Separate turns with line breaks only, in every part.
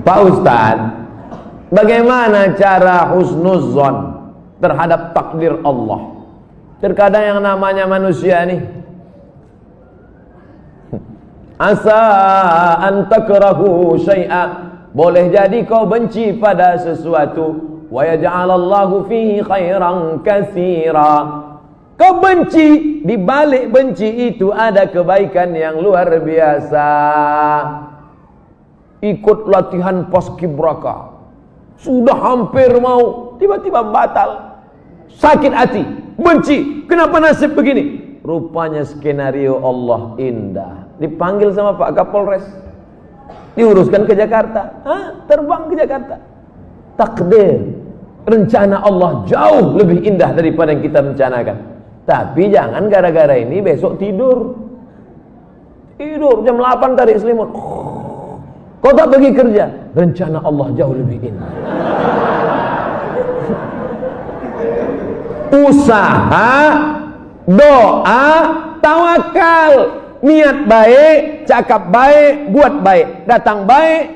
Pak Ustadz, bagaimana cara husnuzon terhadap takdir Allah? Terkadang yang namanya manusia nih, asa an takrahu syai'a, boleh jadi kau benci pada sesuatu, wa yaj'alallahu fihi khairan katsira. Kau benci, di balik benci itu ada kebaikan yang luar biasa. Ikut latihan paskibraka, sudah hampir mau, tiba-tiba batal, sakit hati, benci, kenapa nasib begini? Rupanya skenario Allah indah. Dipanggil sama Pak Kapolres, diuruskan ke Jakarta, terbang ke Jakarta. Takdir, rencana Allah jauh lebih indah daripada yang kita rencanakan. Tapi jangan gara-gara ini besok tidur jam 8 tarik selimut, kau tak pergi kerja, rencana Allah jauh lebih indah. Usaha, doa, tawakal, niat baik, cakap baik, buat baik. Datang baik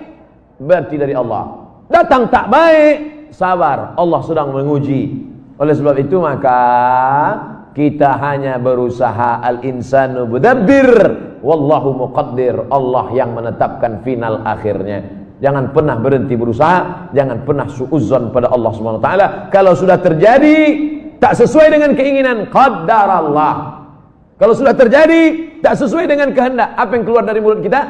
berarti dari Allah, datang tak baik, sabar, Allah sedang menguji. Oleh sebab itu maka kita hanya berusaha, al-insanu mudabbir wallahu muqaddir, Allah yang menetapkan final akhirnya. Jangan pernah berhenti berusaha, jangan pernah suudzon pada Allah Subhanahu wa taala. Kalau sudah terjadi tak sesuai dengan keinginan, qaddarallah. Kalau sudah terjadi tak sesuai dengan kehendak, apa yang keluar dari mulut kita?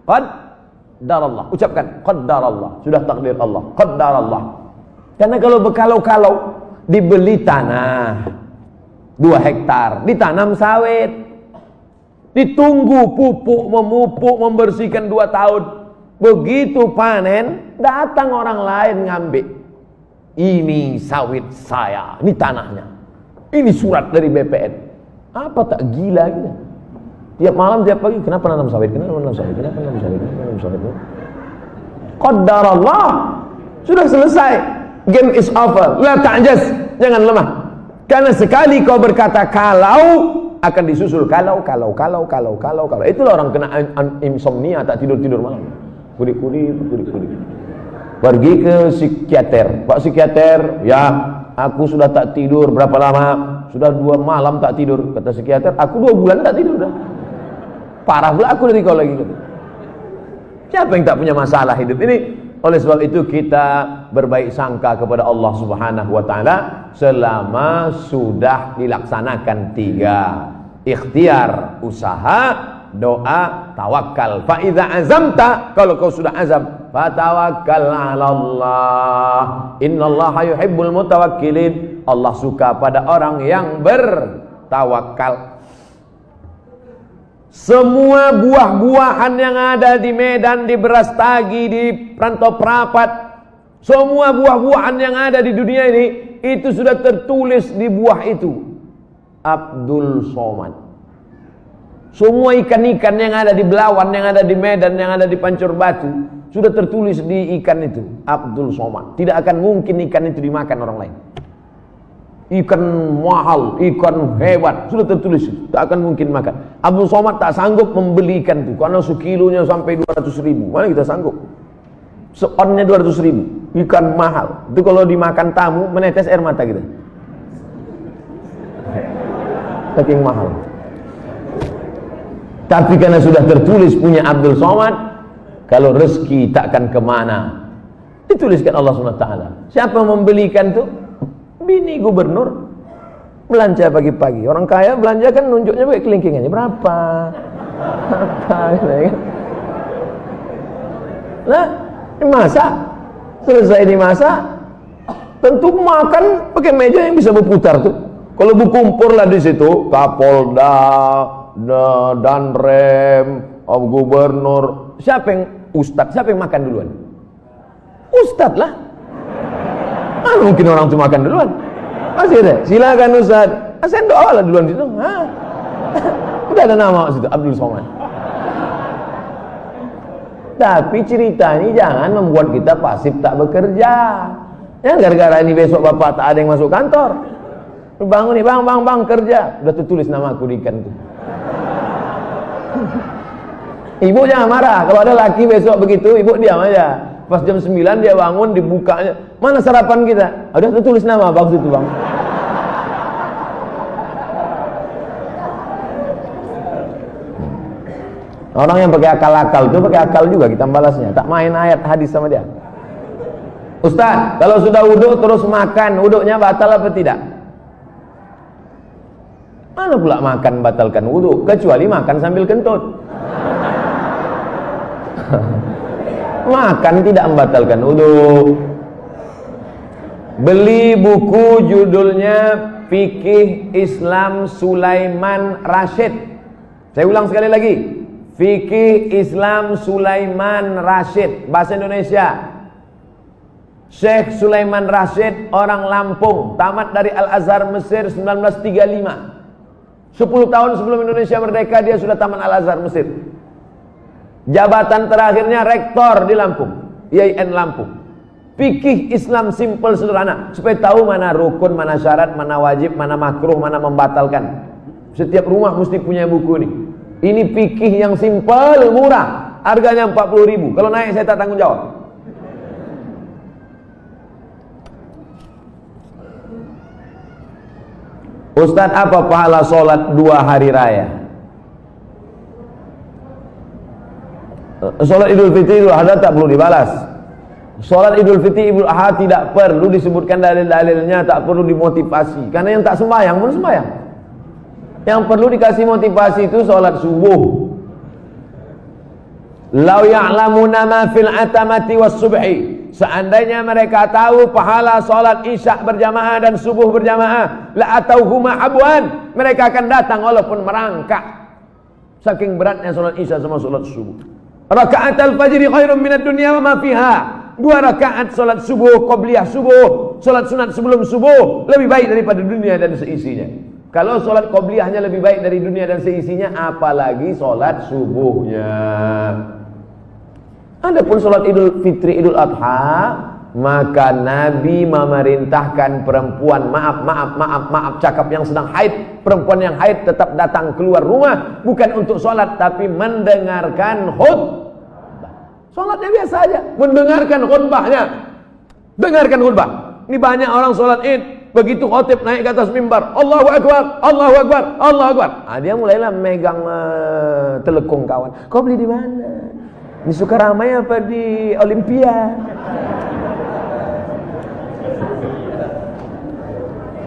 Qaddarallah. Ucapkan qaddarallah, sudah takdir Allah, qaddarallah. Karena kalau berkalau-kalau, dibeli tanah 2 hektar, ditanam sawit, ditunggu pupuk, memupuk, membersihkan 2 tahun. Begitu panen, datang orang lain ngambil. Ini sawit saya, ini tanahnya, ini surat dari BPN. Apa tak gila gitu? Tiap malam, tiap pagi, kenapa nanam sawit? Kenapa nanam sawit? Kenapa nanam sawit? Kenapa nanam sawit? Qadarallah, sudah selesai. Game is over. La ta'jaz, jangan lemah. Karena sekali kau berkata kalau, akan disusul kalau. Itulah orang kena insomnia, tak tidur malam. Kudik-kudik. Pergi ke psikiater. Pak psikiater, ya, aku sudah tak tidur berapa lama? Sudah 2 malam tak tidur. Kata psikiater, aku 2 bulan tak tidur dah. Parah pula aku dari kau lagi. Siapa yang tak punya masalah hidup ini? Oleh sebab itu kita berbaik sangka kepada Allah Subhanahu wa taala selama sudah dilaksanakan 3: ikhtiar, usaha, doa, tawakal. Fa idza azamta, kalau kau sudah azam, fatawakkal 'ala Allah. Innallaha yuhibbul mutawakkilin. Allah suka pada orang yang bertawakal. Semua buah-buahan yang ada di Medan, di Brastagi, di Rantau Prapat, semua buah-buahan yang ada di dunia ini, itu sudah tertulis di buah itu Abdul Somad. Semua ikan-ikan yang ada di Belawan, yang ada di Medan, yang ada di Pancur Batu, sudah tertulis di ikan itu Abdul Somad. Tidak akan mungkin ikan itu dimakan orang lain. Ikan mahal, ikan hebat, sudah tertulis, tak akan mungkin makan. Abdul Somad tak sanggup membeli ikan itu karena sekilonya sampai 200.000. Mana kita sanggup? Seonnya 200.000, ikan mahal. Itu kalau dimakan tamu menetes air mata kita, saking mahal. Tapi karena sudah tertulis punya Abdul Somad, kalau rezeki takkan kemana, dituliskan Allah SWT. Siapa membelikan itu? Bini gubernur belanja pagi-pagi. Orang kaya belanja kan nunjuknya pakai kelingkingannya berapa. Gitu kan. Nah, dimasak, selesai dimasak, tentu makan pakai meja yang bisa berputar tuh. Kalau berkumpul lah di situ, Kapolda, Danrem, gubernur, siapa yang ustadz, siapa yang makan duluan? Ustadz lah. Mana mungkin orang itu makan duluan? Masih ada, silakan Ustaz. Saya doa lah duluan situ. Udah ada nama situ, Abdul Somad. Tapi cerita ini jangan membuat kita pasif tak bekerja. Ya, gara-gara ini besok bapak tak ada yang masuk kantor, bangun nih, bang kerja. Udah tertulis nama aku di ikan itu. Ibu jangan marah. Kalau ada laki besok begitu, ibu diam aja. Pas jam 9 dia bangun, dibukanya, mana sarapan kita? Udah tulis nama, bagus itu bang. Orang yang pakai akal-akal itu pakai akal juga kita balasnya. Tak main ayat hadis sama dia. Ustaz, kalau sudah wudhu terus makan, wudhunya batal apa tidak? Mana pula makan batalkan wudhu? Kecuali makan sambil kentut. Makan tidak membatalkan wudhu. Beli buku judulnya Fikih Islam Sulaiman Rasyid. Saya ulang sekali lagi. Fikih Islam Sulaiman Rasyid, bahasa Indonesia. Syekh Sulaiman Rasyid, orang Lampung, tamat dari Al-Azhar Mesir 1935. 10 tahun sebelum Indonesia merdeka dia sudah tamat Al-Azhar Mesir. Jabatan terakhirnya rektor di Lampung, IAIN Lampung. Fikih Islam simple sederhana, supaya tahu mana rukun, mana syarat, mana wajib, mana makruh, mana membatalkan. Setiap rumah mesti punya buku ini. Ini fikih yang simple, murah. Harganya 40.000. Kalau naik saya tak tanggung jawab. Ustaz, apa pahala sholat 2 hari raya? Sholat Idul Fitri, Idul Adha tak perlu dibalas. Sholat Idul Fitri, Idul Adha tidak perlu disebutkan dalil-dalilnya, tak perlu dimotivasi. Karena yang tak sembahyang pun sembahyang. Yang perlu dikasih motivasi itu sholat subuh. Lau ya'lamuna ma fil atamati was subhi. Seandainya mereka tahu pahala sholat isya berjamaah dan subuh berjamaah, la atauhuma abwan, mereka akan datang walaupun merangkak. Saking beratnya sholat isya sama sholat subuh. Rakaat al-fajri khairun minad dunya wa ma fiha. 2 rakaat sholat subuh, qobliyah subuh, sholat sunat sebelum subuh lebih baik daripada dunia dan seisinya. Kalau sholat qobliyahnya lebih baik dari dunia dan seisinya, apalagi sholat subuhnya. Adapun sholat Idul Fitri, Idul Adha, maka Nabi memerintahkan perempuan, maaf, cakap yang sedang haid, perempuan yang haid tetap datang keluar rumah, bukan untuk sholat, tapi mendengarkan khutbah. Sholatnya biasa aja, mendengarkan khutbahnya. Dengarkan khutbah. Ini banyak orang sholat id, begitu khotib naik ke atas mimbar, Allahu Akbar, Allahu Akbar, Allahu Akbar. Dia mulailah megang telekung kawan. Kau beli di mana? Di Sukaramai apa di Olimpia?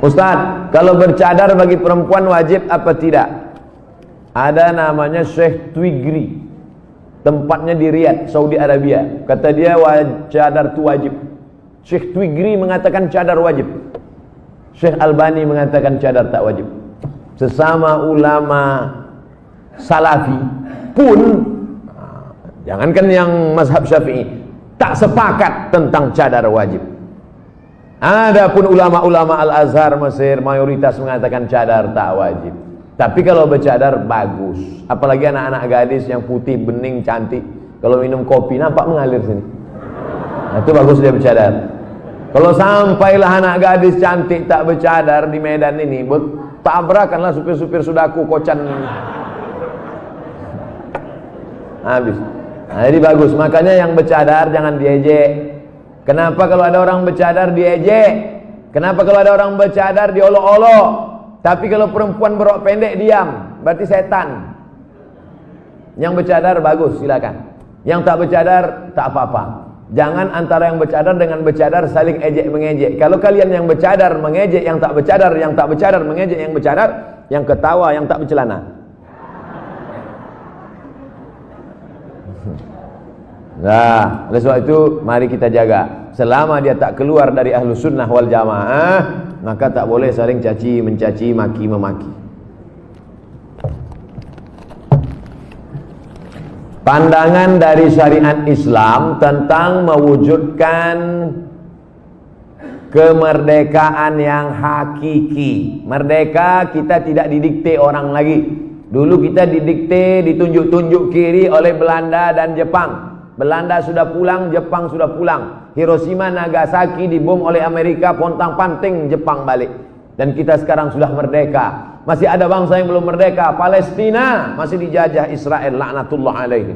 Ustaz, kalau bercadar bagi perempuan wajib apa tidak? Ada namanya Syekh Twigri, tempatnya di Riyadh, Saudi Arabia. Kata dia cadar itu wajib. Syekh Twigri mengatakan cadar wajib. Syekh Albani mengatakan cadar tak wajib. Sesama ulama salafi pun, jangankan yang mazhab Syafi'i, tak sepakat tentang cadar wajib. Adapun ulama-ulama Al-Azhar Mesir mayoritas mengatakan cadar tak wajib. Tapi kalau bercadar bagus. Apalagi anak-anak gadis yang putih, bening, cantik, kalau minum kopi nampak mengalir sini. Nah, itu bagus dia bercadar. Kalau sampailah anak gadis cantik tak bercadar di Medan ini, tabrakanlah supir-supir sudaku kocan. Habis. Nah, jadi bagus, makanya yang bercadar jangan diejek. Kenapa kalau ada orang bercadar diejek? Kenapa kalau ada orang bercadar diolok-olok? Tapi kalau perempuan berok pendek diam, berarti setan. Yang bercadar bagus, silakan. Yang tak bercadar tak apa-apa. Jangan antara yang bercadar dengan bercadar saling ejek mengejek. Kalau kalian yang bercadar mengejek yang tak bercadar, yang tak bercadar mengejek yang bercadar, yang ketawa yang tak bercelana. Nah, oleh sebab itu mari kita jaga. Selama dia tak keluar dari ahlu sunnah wal jamaah, maka tak boleh saling caci, mencaci, maki, memaki. Pandangan dari syariat Islam tentang mewujudkan kemerdekaan yang hakiki. Merdeka kita tidak didikte orang lagi. Dulu kita didikte, ditunjuk-tunjuk kiri oleh Belanda dan Jepang. Belanda sudah pulang, Jepang sudah pulang. Hiroshima, Nagasaki dibom oleh Amerika, pontang-panting Jepang balik. Dan kita sekarang sudah merdeka. Masih ada bangsa yang belum merdeka. Palestina masih dijajah Israel, laknatullah alaihi.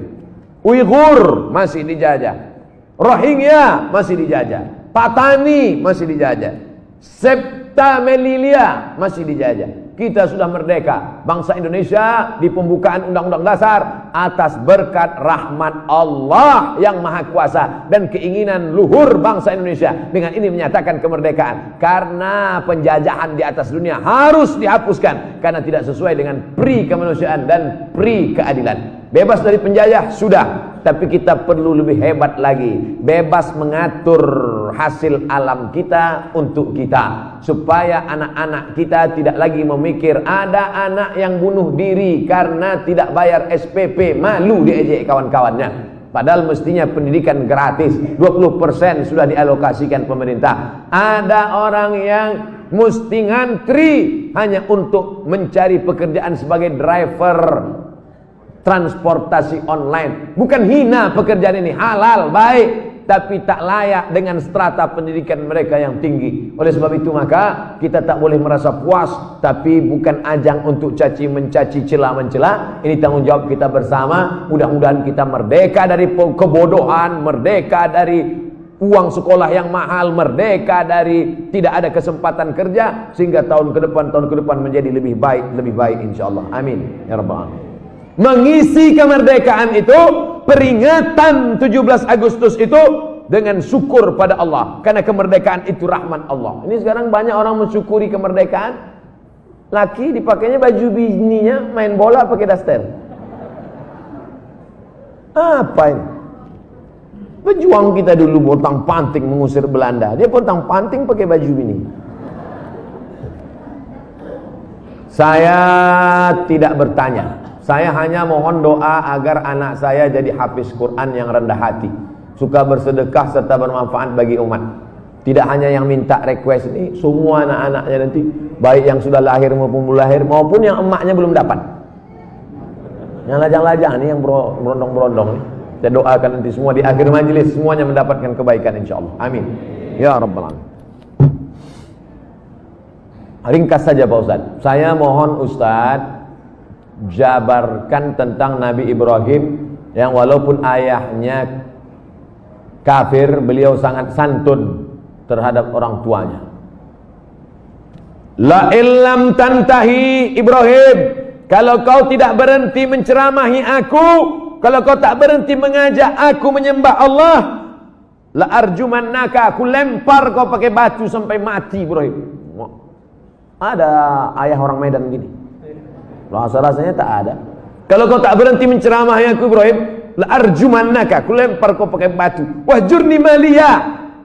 Uighur masih dijajah. Rohingya masih dijajah. Patani masih dijajah. Septa Melilia masih dijajah. Kita sudah merdeka. Bangsa Indonesia di pembukaan Undang-Undang Dasar atas berkat rahmat Allah yang Maha Kuasa dan keinginan luhur bangsa Indonesia. Dengan ini menyatakan kemerdekaan. Karena penjajahan di atas dunia harus dihapuskan karena tidak sesuai dengan pri kemanusiaan dan pri keadilan. Bebas dari penjajah sudah, tapi kita perlu lebih hebat lagi. Bebas mengatur hasil alam kita untuk kita, supaya anak-anak kita tidak lagi memikir ada anak yang bunuh diri karena tidak bayar SPP, malu diejek kawan-kawannya. Padahal mestinya pendidikan gratis, 20% sudah dialokasikan pemerintah. Ada orang yang mesti ngantri hanya untuk mencari pekerjaan sebagai driver transportasi online. Bukan hina pekerjaan ini, halal, baik, tapi tak layak dengan strata pendidikan mereka yang tinggi. Oleh sebab itu maka kita tak boleh merasa puas, tapi bukan ajang untuk caci mencaci, cela mencela. Ini tanggung jawab kita bersama. Mudah-mudahan kita merdeka dari kebodohan, merdeka dari uang sekolah yang mahal, merdeka dari tidak ada kesempatan kerja, sehingga tahun ke depan menjadi lebih baik insyaallah. Amin ya rabbal alamin. Mengisi kemerdekaan itu, peringatan 17 Agustus itu dengan syukur pada Allah, karena kemerdekaan itu rahmat Allah. Ini sekarang banyak orang mensyukuri kemerdekaan, laki dipakainya baju bininya main bola pakai daster. Apa ini? Pejuang kita dulu pontang panting mengusir Belanda, dia pontang panting pakai baju bini. Saya tidak bertanya, saya hanya mohon doa agar anak saya jadi hafiz Quran yang rendah hati, suka bersedekah serta bermanfaat bagi umat. Tidak hanya yang minta request ini, semua anak-anaknya nanti, baik yang sudah lahir maupun belum lahir, maupun yang emaknya belum dapat. Yang lajang-lajang ini, yang berondong-berondong nih, saya doakan nanti semua di akhir majelis semuanya mendapatkan kebaikan insyaallah. Amin ya rabbal alamin. Ringkas saja Pak Ustaz, saya mohon Ustaz jabarkan tentang Nabi Ibrahim yang walaupun ayahnya kafir, beliau sangat santun terhadap orang tuanya. La illam tantahi Ibrahim, kalau kau tidak berhenti menceramahi aku, kalau kau tak berhenti mengajak aku menyembah Allah, la arjumannaka, aku lempar kau pakai batu sampai mati Ibrahim. Ada ayah orang Medan gini, rasa-rasanya tak ada. Kalau kau tak berhenti menceramahi aku Ibrahim, la arjumannaka, aku lempar kau pakai batu. Wahjurni maliya,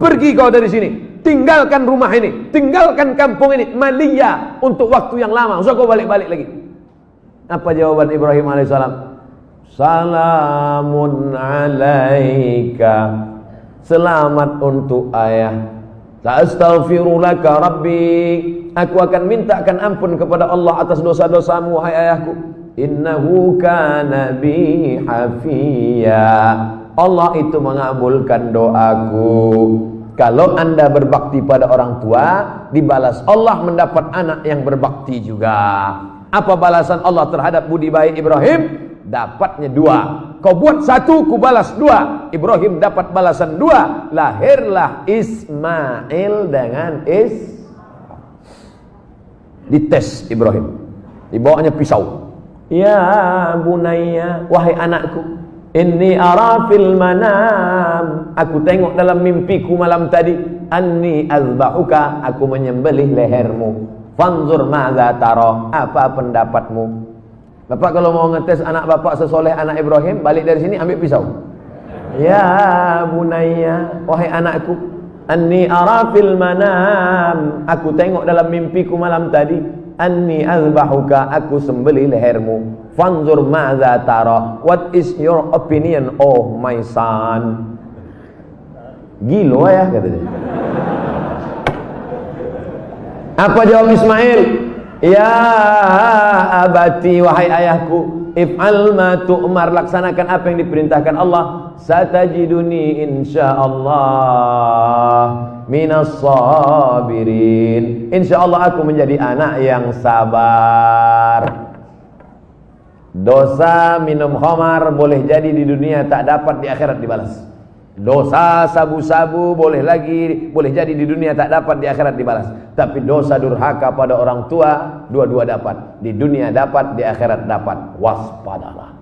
pergi kau dari sini, tinggalkan rumah ini, tinggalkan kampung ini, maliya, untuk waktu yang lama, usah kau balik-balik lagi. Apa jawaban Ibrahim alaihissalam? Salamun alaika, selamat untuk ayah. Astaghfiru laka rabbi, aku akan mintakan ampun kepada Allah atas dosa-dosamu wahai ayahku. Innahu kana bi hafiya, Allah itu mengabulkan doaku. Kalau anda berbakti pada orang tua, dibalas Allah mendapat anak yang berbakti juga. Apa balasan Allah terhadap budi baik Ibrahim? Dapatnya 2. Kau buat 1, ku balas 2. Ibrahim dapat balasan 2. Lahirlah Ismail dengan dites Ibrahim, dibawanya pisau. Ya bunayya, wahai anakku, inni ara fil manam, aku tengok dalam mimpiku malam tadi, anni azbahuka, aku menyembelih lehermu. Fanzur madza tara, apa pendapatmu? Bapak kalau mau ngetes anak bapak sesoleh anak Ibrahim, balik dari sini ambil pisau. Ya bunayya, wahai anakku, anni ara fil manam, aku tengok dalam mimpiku malam tadi, anni azbahuka, aku sembelih lehermu. Fanzur madza tara, what is your opinion oh my son? Gilo ya, kata dia. Apa jawab Ismail? Ya abati, wahai ayahku, if'al ma tu'mar, laksanakan apa yang diperintahkan Allah. Satajiduni insyaallah minas sabirin. Insyaallah aku menjadi anak yang sabar. Dosa minum khamar boleh jadi di dunia tak dapat, di akhirat dibalas. Dosa sabu-sabu boleh jadi di dunia tak dapat, di akhirat dibalas. Tapi dosa durhaka pada orang tua, dua-dua dapat. Di dunia dapat, di akhirat dapat. Waspadalah.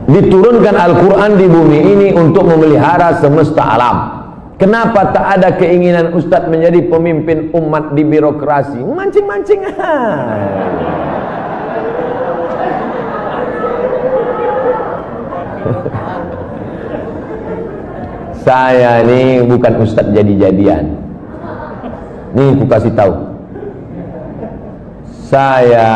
Diturunkan Al-Quran di bumi ini untuk memelihara semesta alam. Kenapa tak ada keinginan Ustadz menjadi pemimpin umat di birokrasi? Mancing-mancing. Saya ini bukan Ustadz jadi-jadian. Nih aku kasih tahu. Saya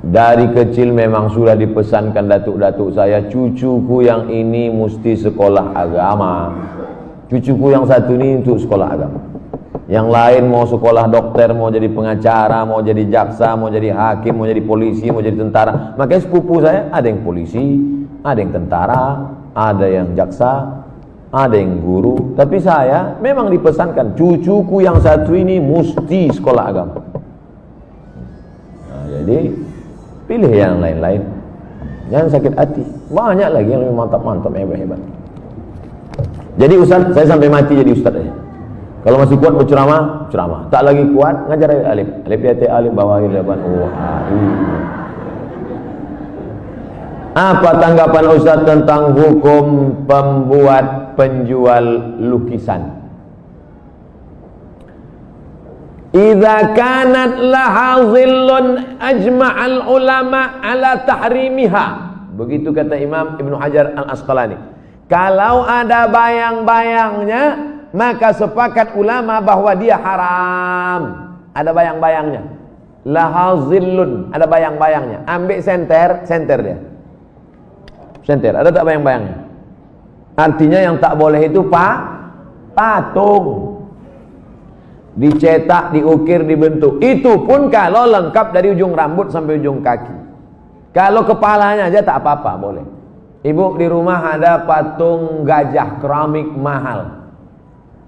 dari kecil memang sudah dipesankan datuk-datuk saya, cucuku yang ini mesti sekolah agama. Cucuku yang satu ini untuk sekolah agama. Yang lain mau sekolah dokter, mau jadi pengacara, mau jadi jaksa, mau jadi hakim, mau jadi polisi, mau jadi tentara. Makanya sepupu saya ada yang polisi, ada yang tentara, ada yang jaksa, ada yang guru. Tapi saya memang dipesankan, cucuku yang satu ini mesti sekolah agama. Nah, jadi pilih yang lain-lain. Jangan sakit hati. Banyak lagi yang lebih mantap-mantap, hebat-hebat. Jadi Ustaz, saya sampai mati jadi Ustaz aja. Kalau masih kuat berceramah, ceramah. Tak lagi kuat, ngajar alif. Alif ya alif bawahi laban Apa tanggapan Ustaz tentang hukum pembuat penjual lukisan? Idza kanat laha dhillun ajma'al ulama ala tahrimiha. Begitu kata Imam Ibnu Hajar Al-Asqalani. Kalau ada bayang-bayangnya, maka sepakat ulama bahwa dia haram. Ada bayang-bayangnya. Laha dhillun, ada bayang-bayangnya. Ambil senter dia. Senter, ada tak bayang-bayangnya? Artinya yang tak boleh itu patung. Dicetak, diukir, dibentuk. Itu pun kalau lengkap dari ujung rambut sampai ujung kaki. Kalau kepalanya aja tak apa-apa, boleh. Ibu di rumah ada patung gajah keramik mahal,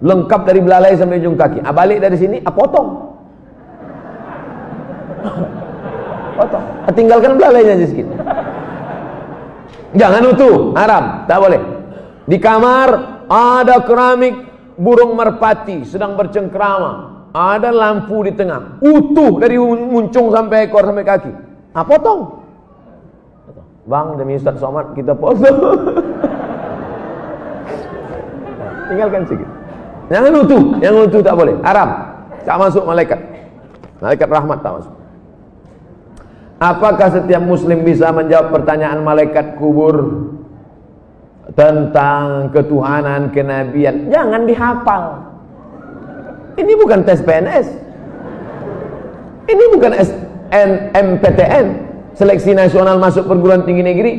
lengkap dari belalai sampai ujung kaki. Balik dari sini, potong. Potong. Tinggalkan belalainya aja sedikit. Jangan utuh, haram, tak boleh. Di kamar ada keramik burung merpati sedang bercengkrama, ada lampu di tengah, utuh dari muncung sampai ekor sampai kaki. Potong. Bang, demi Ustaz Somad kita potong. Tinggalkan sedikit. Jangan utuh, yang utuh tak boleh, haram. Tak masuk malaikat. Malaikat rahmat tak masuk. Apakah setiap muslim bisa menjawab pertanyaan malaikat kubur tentang ketuhanan, kenabian? Jangan dihafal. Ini bukan tes PNS. Ini bukan SNMPTN, seleksi nasional masuk perguruan tinggi negeri.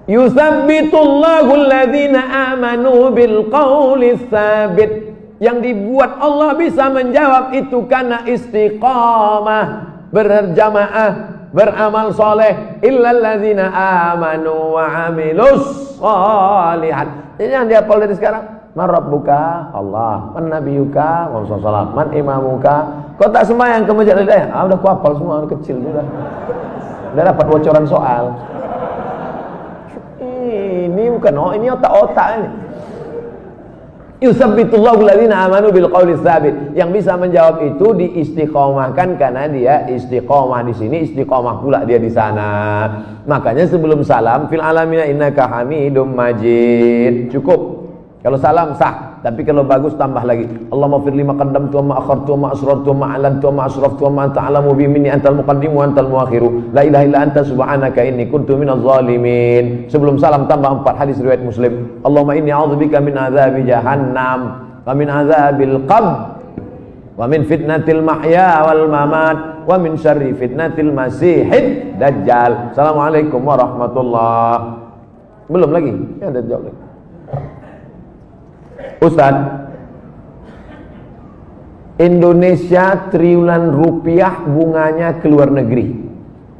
Yusabbitullahu alladhina amanu bil qawli tsabit. Yang dibuat Allah bisa menjawab itu karena istiqamah, berjamaah, beramal soleh. Illalladzina amanu wa amilus shalihat. Jadi yang dihafal dari sekarang, man rabbuka? Allah. Man nabiyuka? Muhammad sallallahu. Man imamuka? Kau tak sembahyang ke masjid al-hidayah? Udah ku hafal semua, kecil sudah. Udah dapat bocoran soal. Ini bukan ini otak-otak ini. Yusabbitullahu alladhina amanu bil qawli tsabit. Yang bisa menjawab itu diistiqomahkan karena dia istiqomah di sini, istiqomah pula dia di sana. Makanya sebelum salam, fil alamina innaka hamidum majid. Cukup. Kalau salam sah, tapi kalau bagus tambah lagi. Allahumma fir lima qaddamtu wa ma akhartu wa ma asrartu wa ma a'lantu wa ma asraftu wa ma anta a'lamu bi minni antal muqaddim wa antal muakhiru. La ilaha illa anta subhanaka inni kuntu minaz zalimin. Sebelum salam tambah 4 hadis riwayat Muslim. Allahumma inni a'udzubika min adzabi jahannam wa min adzabil qabr Wa min fitnatil mahya wal mamat wa min syarri fitnatil masihid dajjal. Assalamualaikum warahmatullahi. Belum lagi? Ya, ada jawab lagi. Ustaz, Indonesia triliunan rupiah bunganya ke luar negeri.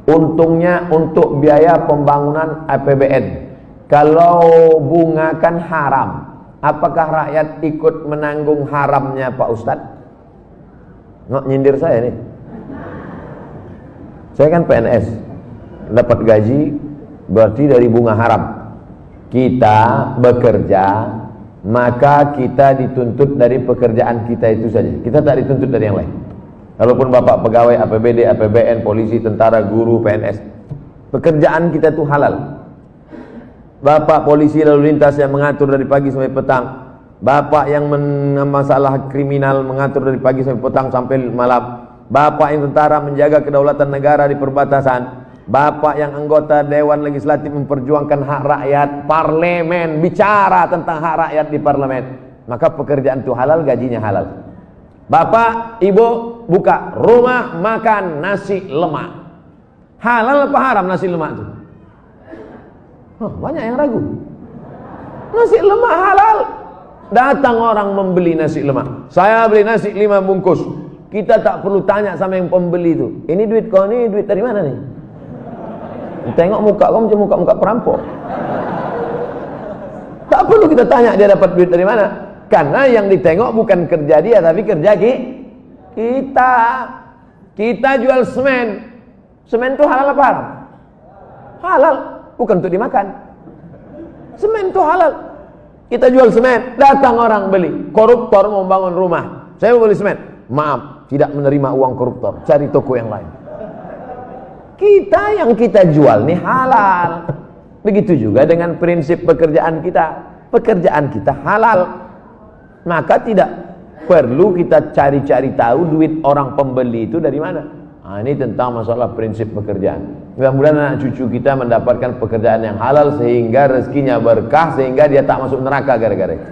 Untungnya untuk biaya pembangunan APBN. Kalau bunga kan haram, apakah rakyat ikut menanggung haramnya Pak Ustadz? Nggak nyindir saya nih. Saya kan PNS, dapat gaji berarti dari bunga haram. Kita bekerja, maka kita dituntut dari pekerjaan kita itu saja. Kita tak dituntut dari yang lain. Walaupun Bapak pegawai APBD, APBN, polisi, tentara, guru, PNS, pekerjaan kita itu halal. Bapak polisi lalu lintas yang mengatur dari pagi sampai petang, Bapak yang masalah kriminal mengatur dari pagi sampai petang sampai malam, Bapak yang tentara menjaga kedaulatan negara di perbatasan, Bapak yang anggota Dewan Legislatif memperjuangkan hak rakyat, parlemen bicara tentang hak rakyat di parlemen, maka pekerjaan itu halal, gajinya halal. Bapak, ibu buka rumah makan nasi lemak, halal apa haram nasi lemak itu? Banyak yang ragu. Nasi lemak halal. Datang orang membeli nasi lemak, saya beli nasi 5 bungkus. Kita tak perlu tanya sama yang pembeli itu, ini duit kau, ini duit dari mana nih? Tengok muka kau macam muka-muka perampok. Tak perlu kita tanya dia dapat duit dari mana, karena yang ditengok bukan kerja dia tapi kerja kita. Kita jual semen. Semen itu halal apa haram? Halal, bukan untuk dimakan. Semen itu halal. Kita jual semen, datang orang beli, koruptor mau bangun rumah, saya mau beli semen, maaf, tidak menerima uang koruptor, cari toko yang lain. Kita yang kita jual nih halal. Begitu juga dengan prinsip pekerjaan kita halal, maka tidak perlu kita cari-cari tahu duit orang pembeli itu dari mana. Nah, ini tentang masalah prinsip pekerjaan. Mudah-mudahan anak cucu kita mendapatkan pekerjaan yang halal sehingga rezekinya berkah, sehingga dia tak masuk neraka gara-gara itu.